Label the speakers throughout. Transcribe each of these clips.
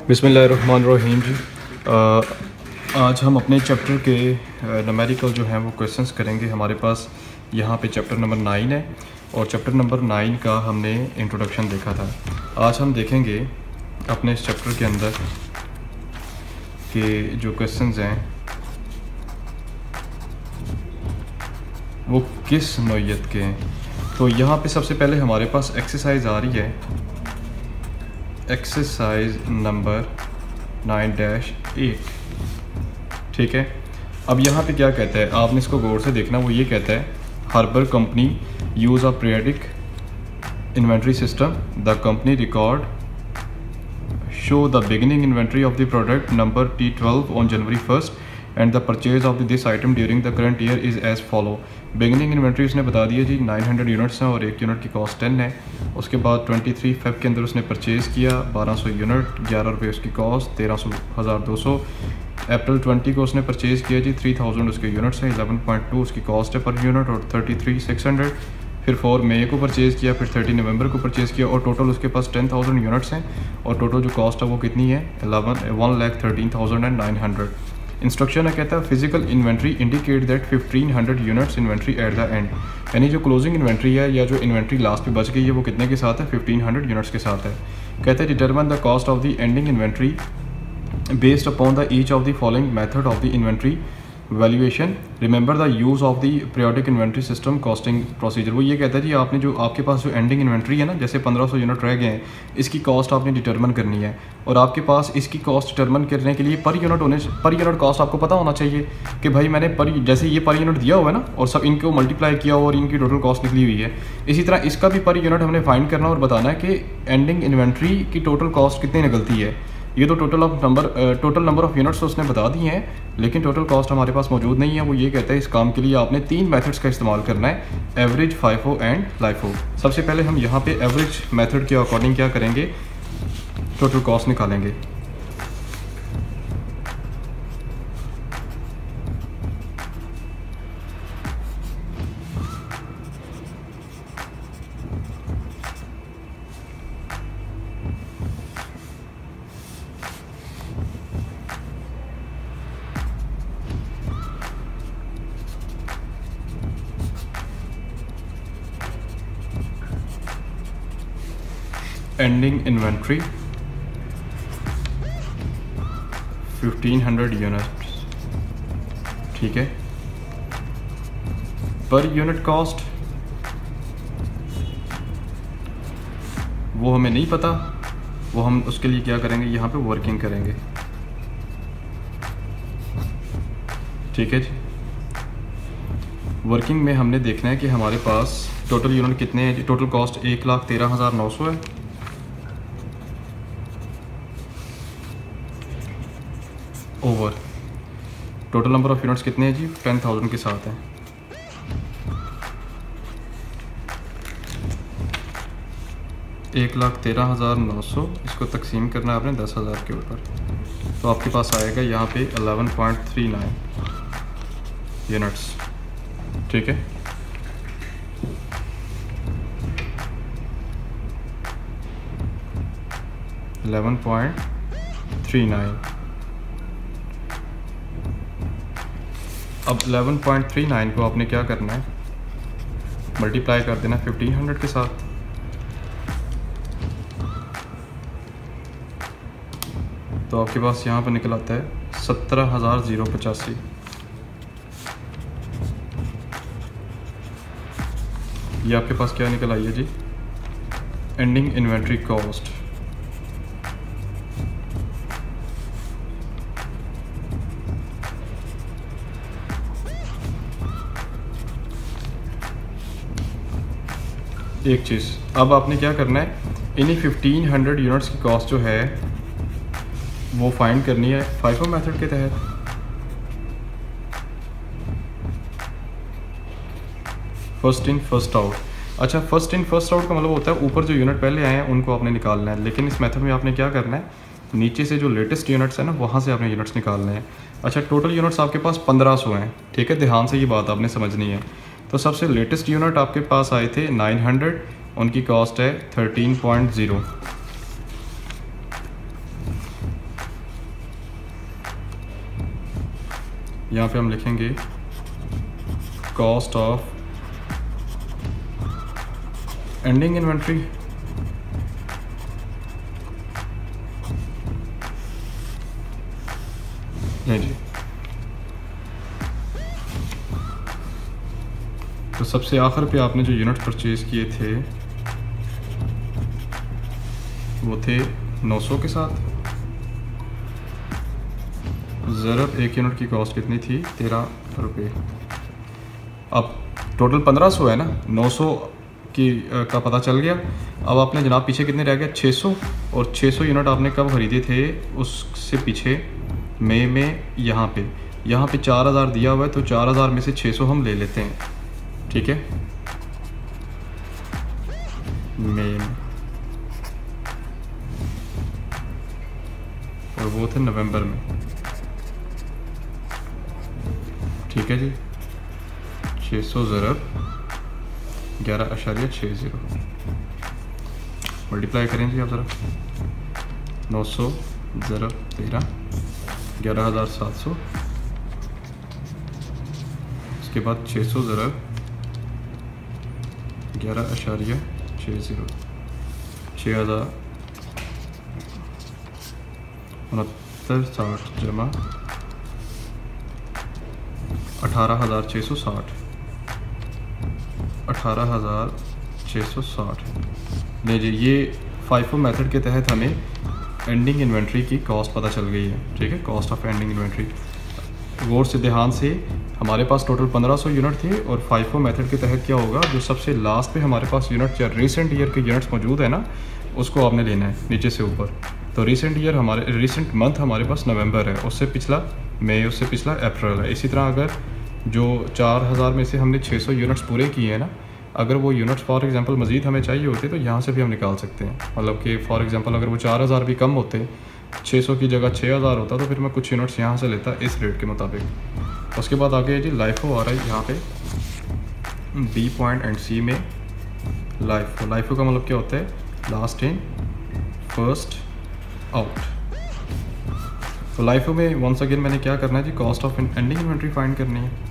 Speaker 1: बिस्मिल्लाहिर्रहमानिर्रहीम जी। आज हम अपने चैप्टर के न्यूमेरिकल जो हैं वो क्वेश्चंस करेंगे। हमारे पास यहाँ पे चैप्टर नंबर 9 है और चैप्टर नंबर 9 का हमने इंट्रोडक्शन देखा था। आज हम देखेंगे अपने इस चैप्टर के अंदर के जो क्वेश्चंस हैं वो किस नौइयत के हैं। तो यहाँ पे सबसे पहले हमारे पास एक्सरसाइज आ रही है, एक्सरसाइज नंबर 9-8। ठीक है, अब यहाँ पे क्या कहता है, आपने इसको गौर से देखना। वो ये कहता है harbour company use a periodic inventory system, the company record show the beginning inventory of the product number T12 on January 1st and the purchase of this item during the current year is as follow. Beginning inventory उसने बता दिया जी 900 units हैं और एक unit की cost 10 है। उसके बाद 23 फेब के अंदर उसने परचेज़ किया 1200 यूनिट, 11 रुपये उसकी कॉस्ट, 13,200। अप्रैल 20 को उसने परचेज़ किया जी 3000 उसके यूनिट्स हैं, 11.2 उसकी कॉस्ट है पर यूनिट और 33,600। फिर 4 मई को परचेज़ किया, फिर 30 नवंबर को परचेज़ किया और टोटल उसके पास 10,000 यूनिट्स हैं और टोटल जो कॉस्ट है वो कितनी है 1,13,900। इंस्ट्रक्शन है, कहता है physical inventory indicate that 1500 units inventory at the end. यानी जो क्लोजिंग इन्वेंट्री है या जो इन्वेंट्री लास्ट पे बच गई है वो कितने के साथ है 1500 यूनिट्स के साथ है। कहते हैं determine the cost of the ending inventory based upon the each of the following method of the inventory valuation, remember the use of the periodic inventory system costing procedure. वो ये कहता है जी आपने जो आपके पास जो एंडिंग इन्वेंट्री है ना, जैसे 1500 यूनिट रह गए हैं, इसकी कॉस्ट आपने डिटरमिन करनी है और आपके पास इसकी कॉस्ट डिटरमिन करने के लिए पर यूनिट कॉस्ट आपको पता होना चाहिए कि भाई मैंने जैसे ये पर यूनिट दिया हुआ है ना और सब इनको मल्टीप्लाई किया हुआ और इनकी टोटल कॉस्ट निकली हुई है, इसी तरह इसका भी पर यूनिट हमने फाइंड करना और बताना है कि एंडिंग इन्वेंट्री की टोटल कॉस्ट कितनी निकलती है। ये तो टोटल नंबर ऑफ यूनिट्स तो उसने बता दिए हैं, लेकिन टोटल कॉस्ट हमारे पास मौजूद नहीं है। वो ये कहता है इस काम के लिए आपने 3 मेथड्स का इस्तेमाल करना है, एवरेज, फाइफो एंड लाइफो। सबसे पहले हम यहाँ पे एवरेज मेथड के अकॉर्डिंग क्या करेंगे, टोटल कॉस्ट निकालेंगे। एंडिंग इन्वेंट्री 1500 यूनिट्स, ठीक है। पर यूनिट कॉस्ट वो हमें नहीं पता, वो हम उसके लिए क्या करेंगे, यहाँ पे वर्किंग करेंगे, ठीक है जी। वर्किंग में हमने देखना है कि हमारे पास टोटल यूनिट कितने हैं जी। टोटल कॉस्ट 1,13,900 है over total number of units कितने हैं जी 10,000 के साथ हैं। $1,13,900 इसको तकसीम करना है आपने 10,000 के ऊपर, तो आपके पास आएगा यहाँ पे 11.39 यूनिट्स, ठीक है। अब 11.39 को आपने क्या करना है, मल्टीप्लाई कर देना 1500 के साथ। तो आपके पास यहाँ पर निकल आता है 17,085। ये आपके पास क्या निकल आई है जी, एंडिंग इन्वेंट्री कॉस्ट। एक चीज़ अब आपने क्या करना है, इन्हीं 1500 यूनिट्स की कॉस्ट जो है वो फाइंड करनी है फाइफो मेथड के तहत। First in first out. अच्छा, फर्स्ट इन फर्स्ट आउट का मतलब होता है ऊपर जो यूनिट पहले आए हैं उनको आपने निकालना है, लेकिन इस मेथड में आपने क्या करना है, नीचे से जो लेटेस्ट यूनिट्स है ना वहाँ से आपने यूनिट्स निकालने हैं। अच्छा, टोटल यूनिट्स आपके पास 1500 हैं, ठीक है, ध्यान से ये बात आपने समझनी है। तो सबसे लेटेस्ट यूनिट आपके पास आए थे 900, उनकी कॉस्ट है 13.0। यहाँ पे हम लिखेंगे कॉस्ट ऑफ एंडिंग इन्वेंट्री नहीं जी। तो सबसे आखिर पे आपने जो यूनिट परचेज किए थे वो थे 900 के साथ। ज़रब एक यूनिट की कॉस्ट कितनी थी? 13 रुपये। अब टोटल 1500 है ना, 900 की का पता चल गया। अब आपने जनाब पीछे कितने रह गया? 600। और 600 यूनिट आपने कब ख़रीदे थे? उससे पीछे मई में यहाँ पे 4000 दिया हुआ है, तो 4000 में से 600 हम ले लेते हैं, ठीक है। मई में, और वो थे नवंबर में, ठीक है जी। 600 ज़रब 11.60 मल्टीप्लाई करें जी आप ज़रा। 900 ज़रब 13 11,700, उसके बाद 600 ज़रब 11.60 60 जमा 18,660 18,660। नहीं जी, ये FIFO मेथड के तहत हमें एंडिंग इन्वेंट्री की कॉस्ट पता चल गई है, ठीक है। कॉस्ट ऑफ एंडिंग इन्वेंट्री गौर से ध्यान से, हमारे पास टोटल 1500 यूनिट थे, और FIFO मेथड के तहत क्या होगा, जो सबसे लास्ट पे हमारे पास यूनिट या रिसेंट ईयर के यूनिट्स मौजूद है ना, उसको आपने लेना है नीचे से ऊपर। तो रिसेंट मंथ हमारे पास नवंबर है, उससे पिछला मई, उससे पिछला अप्रैल है। इसी तरह अगर जो 4000 में से हमने 600 यूनिट्स पूरे किए हैं ना, अगर वो यूनिट्स फॉर एग्जांपल मज़ीद हमें चाहिए होते तो यहाँ से भी हम निकाल सकते हैं। मतलब कि फॉर एग्जांपल अगर वो 4000 भी कम होते, 600 की जगह 6000 होता, तो फिर मैं कुछ यूनिट्स यहाँ से लेता इस रेट के मुताबिक। उसके बाद आगे जी लाइफो आ रहा है यहाँ पे बी पॉइंट एंड सी में। लाइफो का मतलब क्या होता है? Last in first out. तो लाइफो में वंस अगेन मैंने क्या करना है जी, cost of ending inventory find करनी है।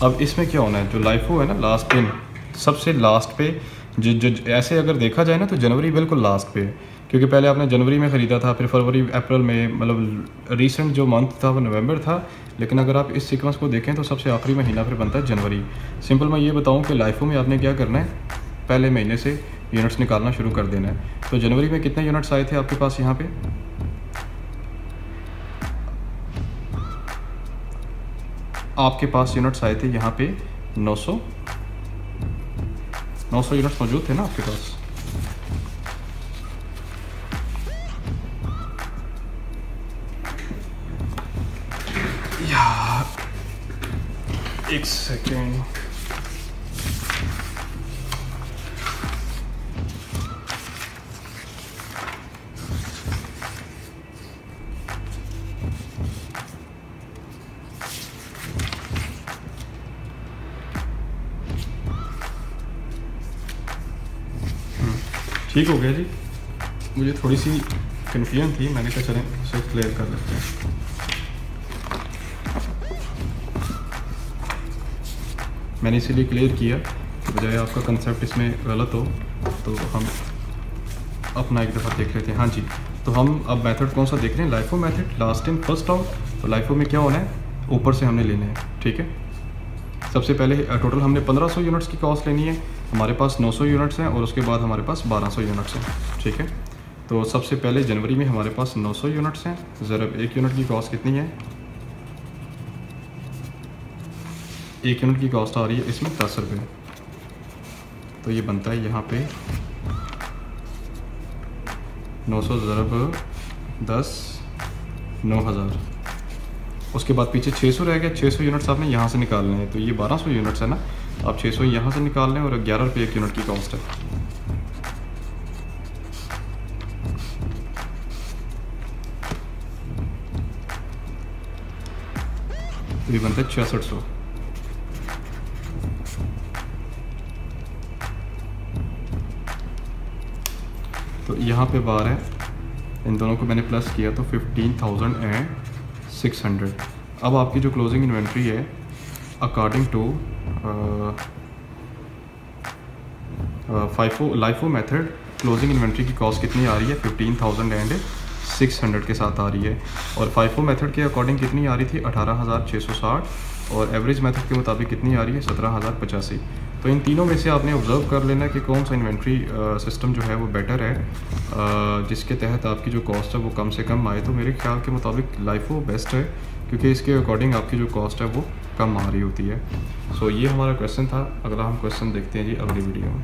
Speaker 1: अब इसमें क्या होना है, जो लाइफो है ना, लास्ट इन, सबसे लास्ट पे जो ऐसे अगर देखा जाए ना, तो जनवरी बिल्कुल लास्ट पे है, क्योंकि पहले आपने जनवरी में ख़रीदा था, फिर फरवरी अप्रैल में, मतलब रीसेंट जो मंथ था वो नवंबर था। लेकिन अगर आप इस सीक्वेंस को देखें तो सबसे आखिरी महीना फिर बनता है जनवरी। सिंपल मैं ये बताऊँ कि लाइफो में आपने क्या करना है, पहले महीने से यूनिट्स निकालना शुरू कर देना है। तो जनवरी में कितने यूनिट्स आए थे आपके पास? यहाँ पे आपके पास यूनिट्स आए थे यहाँ पे 900 यूनिट्स मौजूद थे ना आपके पास। यार एक सेकेंड, ठीक हो गया जी। मुझे थोड़ी सी कन्फ्यूजन थी, मैंने कहा चलें उसे क्लियर कर लेते हैं। मैंने इसीलिए क्लियर किया कि बजाय आपका कंसेप्ट इसमें गलत हो, तो हम अपना एक दफ़ा देख लेते हैं। हाँ जी, तो हम अब मेथड कौन सा देख रहे हैं? LIFO method, last in first out. तो लाइफो में क्या होना है, ऊपर से हमने लेने हैं, ठीक है। सबसे पहले टोटल हमने 1500 यूनिट्स की कॉस्ट लेनी है, हमारे पास 900 यूनिट्स हैं, और उसके बाद हमारे पास 1200 यूनिट्स हैं, ठीक है। तो सबसे पहले जनवरी में हमारे पास 900 यूनिट्स हैं। ज़रब एक यूनिट की कॉस्ट कितनी है? एक यूनिट की कॉस्ट आ रही है इसमें 10 रुपये। तो ये बनता है यहाँ पे 900 ज़रब 10 9000। उसके बाद पीछे 600 रह गया। 600 यूनिट्स आपने यहाँ से निकालने हैं, तो ये 1200 यूनिट्स है ना, आप 600 यहाँ से निकाल लें, और 11 रुपये एक यूनिट की कॉस्ट है। तो ये बनता है 6600। तो यहाँ पे बार है, इन दोनों को मैंने प्लस किया तो 15,600। अब आपकी जो क्लोजिंग इन्वेंट्री है according to LIFO method, closing inventory की कॉस्ट कितनी आ रही है? 15,600 के साथ आ रही है। और फाइफो मेथड के अकॉर्डिंग कितनी आ रही थी? 18,660। और एवरेज मेथड के मुताबिक कितनी आ रही है? 17,085। तो इन तीनों में से आपने ऑब्ज़र्व कर लेना कि कौन सा इन्वेंट्री सिस्टम जो है वो बेटर है, जिसके तहत आपकी जो कॉस्ट है वो कम से कम आए। तो मेरे ख्याल के मुताबिक लाइफो बेस्ट है, क्योंकि इसके अकॉर्डिंग आपकी जो कॉस्ट है वो कम आ रही होती है। सो ये हमारा क्वेश्चन था। अगला हम क्वेश्चन देखते हैं जी अगली वीडियो में।